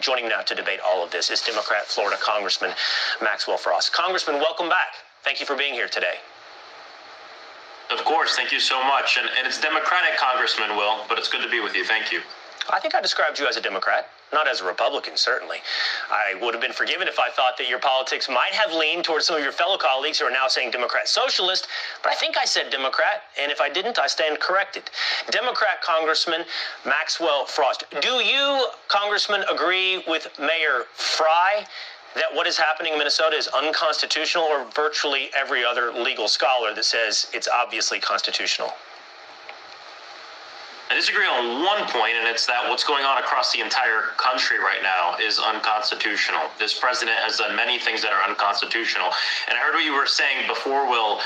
Joining now to debate all of this is Democrat Florida Congressman Maxwell Frost. Congressman, welcome back. Thank you for being here today. Of course, thank you so much. And it's Democratic Congressman, Will, but it's good to be with you. Thank you. I think I described you as a Democrat, not as a Republican, certainly. I would have been forgiven if I thought that your politics might have leaned towards some of your fellow colleagues who are now saying Democrat socialist, but I think I said Democrat, and if I didn't, I stand corrected. Democrat Congressman Maxwell Frost. Do you, Congressman, agree with Mayor Fry that what is happening in Minnesota is unconstitutional, or virtually every other legal scholar that says it's obviously constitutional? I disagree on one point, and it's that what's going on across the entire country right now is unconstitutional. This president has done many things that are unconstitutional. And I heard what you were saying before, Will.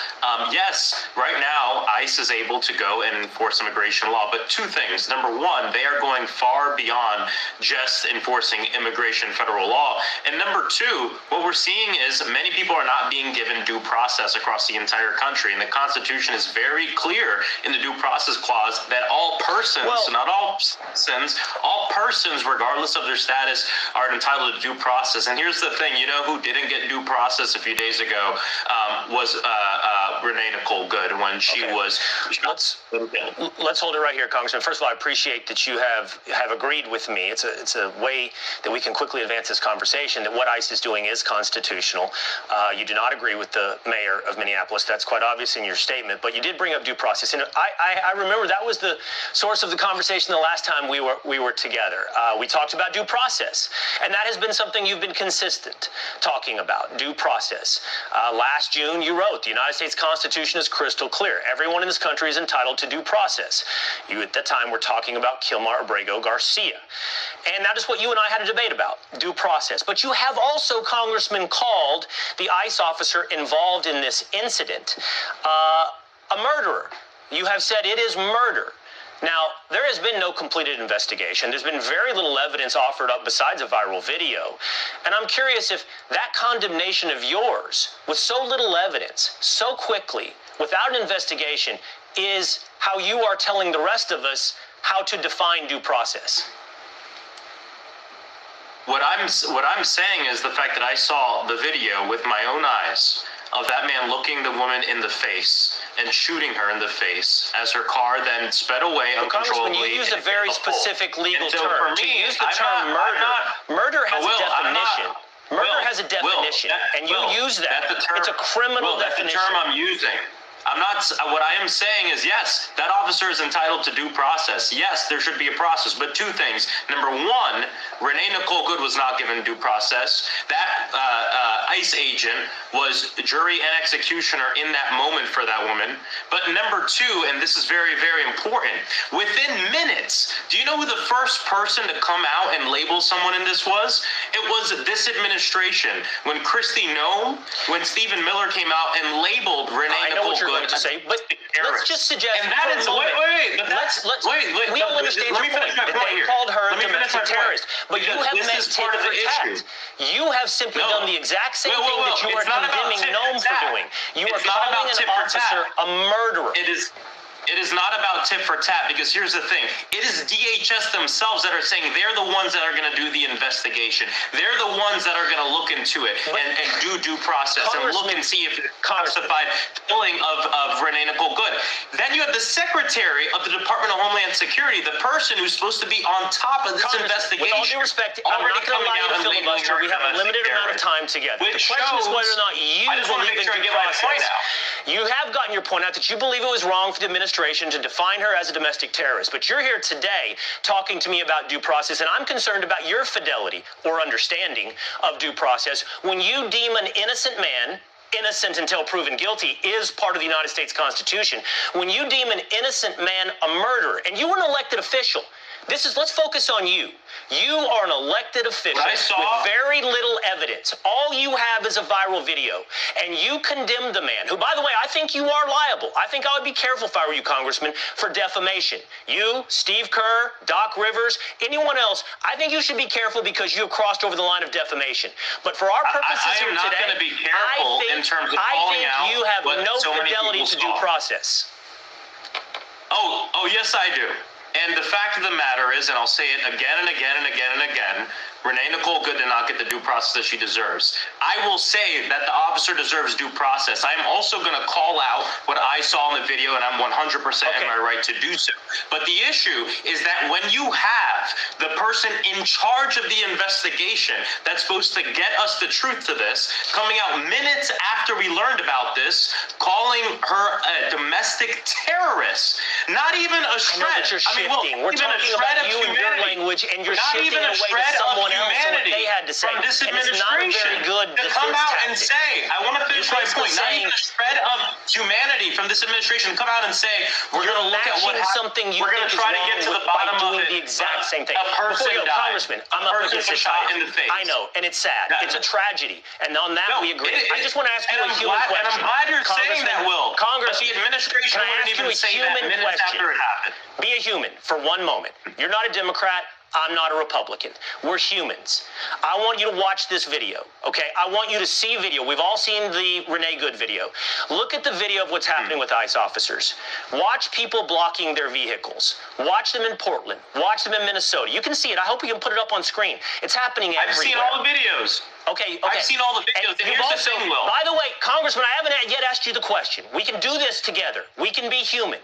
Yes, right now, ICE is able to go and enforce immigration law. But two things. Number one, they are going far beyond just enforcing immigration federal law. And number two, what we're seeing is many people are not being given due process across the entire country. And the Constitution is very clear in the due process clause that all persons, not all citizens, all persons, regardless of their status, are entitled to due process. And here's the thing, you know who didn't get due process a few days ago was Renee Good when she was. Let's hold it right here, Congressman. First of all, I appreciate that you have agreed with me. It's a way that we can quickly advance this conversation that what ICE is doing is constitutional. You do not agree with the mayor of Minneapolis. That's quite obvious in your statement, but you did bring up due process. And I remember that was the source of the conversation the last time we were together. We talked about due process, and that has been something you've been consistent talking about, due process. Last June, you wrote, the United States Constitution is crystal clear. Everyone in this country is entitled to due process. You, at that time, were talking about Kilmar Abrego Garcia. And that is what you and I had a debate about, due process. But you have also, Congressman, called the ICE officer involved in this incident a murderer. You have said it is murder. Now, there has been no completed investigation. There's been very little evidence offered up besides a viral video. And I'm curious if that condemnation of yours, with so little evidence, so quickly, without an investigation, is how you are telling the rest of us how to define due process. What I'm saying is the fact that I saw the video with my own eyes of that man looking the woman in the face and shooting her in the face as her car then sped away uncontrollably. Congressman, you used a very specific legal term. To use the term murder has a definition. Murder has a definition, and you use that. It's a criminal definition. That's the term I'm using. I'm not. What I am saying is, yes, that officer is entitled to due process. Yes, there should be a process. But two things. Number one, Renee Good was not given due process. That ICE agent was jury and executioner in that moment for that woman. But number two, and this is very, very important, within minutes, do you know who the first person to come out and label someone in this was? It was this administration. When Kristi Noem, when Stephen Miller came out and labeled Renee Good to say, but let's just suggest. And that is wait. We all understand your point that they called her a domestic terrorist, but you have meant tit for tat. You have simply done the exact same thing that you are condemning Noem for doing. You are calling an officer a murderer. It is not about tit for tat, because here's the thing. It is DHS themselves that are saying they're the ones that are going to do the investigation. They're the ones that are going to look into it and do due process and look and see if it's justified killing of Renee Good. Then you have the Secretary of the Department of Homeland Security, the person who's supposed to be on top of this investigation. With all due respect, I'm not going to allow you to filibuster. We have a limited amount of time together. The question is whether or not you believe in due process. You have gotten your point out that you believe it was wrong for the administration to define her as a domestic terrorist, but you're here today talking to me about due process, and I'm concerned about your fidelity or understanding of due process when you deem an innocent man innocent until proven guilty is part of the United States Constitution. When you deem an innocent man a murderer, and you were an elected official, let's focus on you. You are an elected official with very little evidence. All you have is a viral video, and you condemn the man, who, by the way, I think you are liable. I think I would be careful if I were you, Congressman, for defamation. You, Steve Kerr, Doc Rivers, anyone else, I think you should be careful because you have crossed over the line of defamation. But for our purposes here today, I am not going to be careful in terms of calling out you have no fidelity to due process. Oh, yes, I do. And the fact of the matter is, and I'll say it again and again and again and again, Renee Good did not get the due process that she deserves. I will say that the officer deserves due process. I am also going to call out what I saw in the video, and I'm 100% in my right to do so. But the issue is that when you have the person in charge of the investigation that's supposed to get us the truth to this, coming out minutes after we learned about this, calling her a domestic terrorist, not even a shred. I know that you're shifting. We're talking about you and your language, and you're shifting away to someone else and what they had to say. From this and it's not a very good to come out tactic. and say, I want to finish my point, not even a shred of humanity from this administration to come out and say, we're going to look at what something you we're going to try to get to the bottom of it. The exact same thing. A person died. Congressman, I'm not putting this shot in the face. I know, and it's sad. It's a tragedy, and on that we agree. I just want to ask you a human question. And I'm glad you're saying that, Will. Congress, the administration wouldn't even say that minutes after it happened. Be a human for one moment. You're not a Democrat. I'm not a Republican. We're humans. I want you to watch this video, okay? I want you to see video. We've all seen the Renee Good video. Look at the video of what's happening with ICE officers. Watch people blocking their vehicles. Watch them in Portland. Watch them in Minnesota. You can see it. I hope we can put it up on screen. It's happening everywhere. I've seen all the videos. Okay. I've seen all the videos. And here's the thing, Will. By the way, Congressman, I haven't yet asked you the question. We can do this together. We can be human.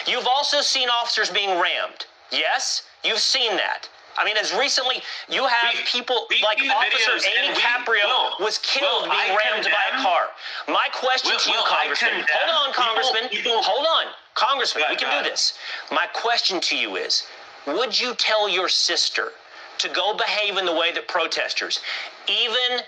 You've also seen officers being rammed. Yes? You've seen that. I mean, as recently, you have people like Officer Amy Caprio was killed being rammed by a car. My question to you, Congressman, hold on, Congressman, hold on. Congressman, we can do this. My question to you is, would you tell your sister to go behave in the way that protesters, even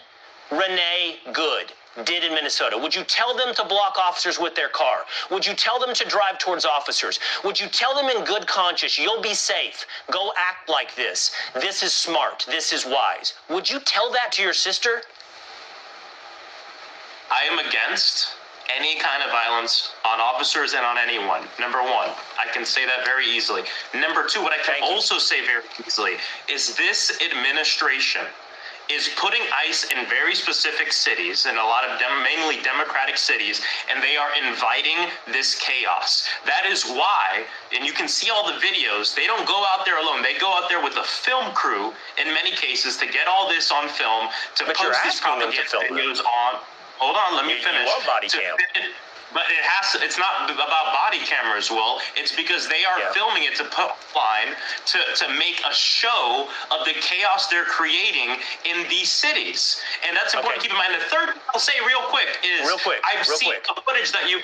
Renee Good, did in Minnesota? Would you tell them to block officers with their car? Would you tell them to drive towards officers? Would you tell them in good conscience, you'll be safe, go act like this, this is smart, this is wise? Would you tell that to your sister? I am against any kind of violence on officers and on anyone. Number one, I can say that very easily. Number two, what I can also say very easily is this administration is putting ICE in very specific cities, in a lot of mainly Democratic cities, and they are inviting this chaos. That is why, and you can see all the videos, they don't go out there alone. They go out there with a film crew, in many cases, to get all this on film, to post these propaganda videos on. Hold on, let me finish. You love body cam. But it's not about body cameras, Will. It's because they are filming it to put online to make a show of the chaos they're creating in these cities. And that's important to keep in mind. The third thing I'll say real quick is I've seen the footage that you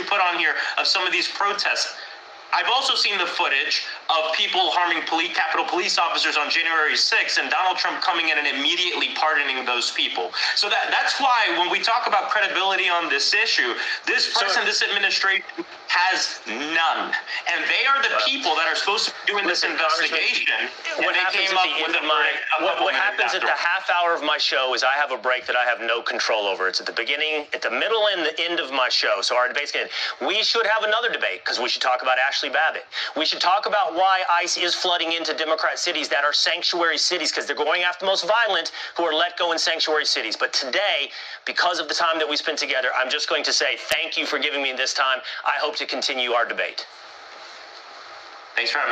put on here of some of these protests. I've also seen the footage of people harming Capitol Police officers on January 6th, and Donald Trump coming in and immediately pardoning those people. So that's why when we talk about credibility on this issue, this person, this administration has none. And they are the people that are supposed to be doing this investigation when they came up with the what happens at the half hour of my show is I have a break that I have no control over. It's at the beginning, at the middle, and the end of my show. So our debate's going to end. We should have another debate because we should talk about Ashley Babbitt. We should talk about why ICE is flooding into Democrat cities that are sanctuary cities, because they're going after the most violent who are let go in sanctuary cities. But today, because of the time that we spent together, I'm just going to say thank you for giving me this time. I hope to continue our debate. Thanks for having me.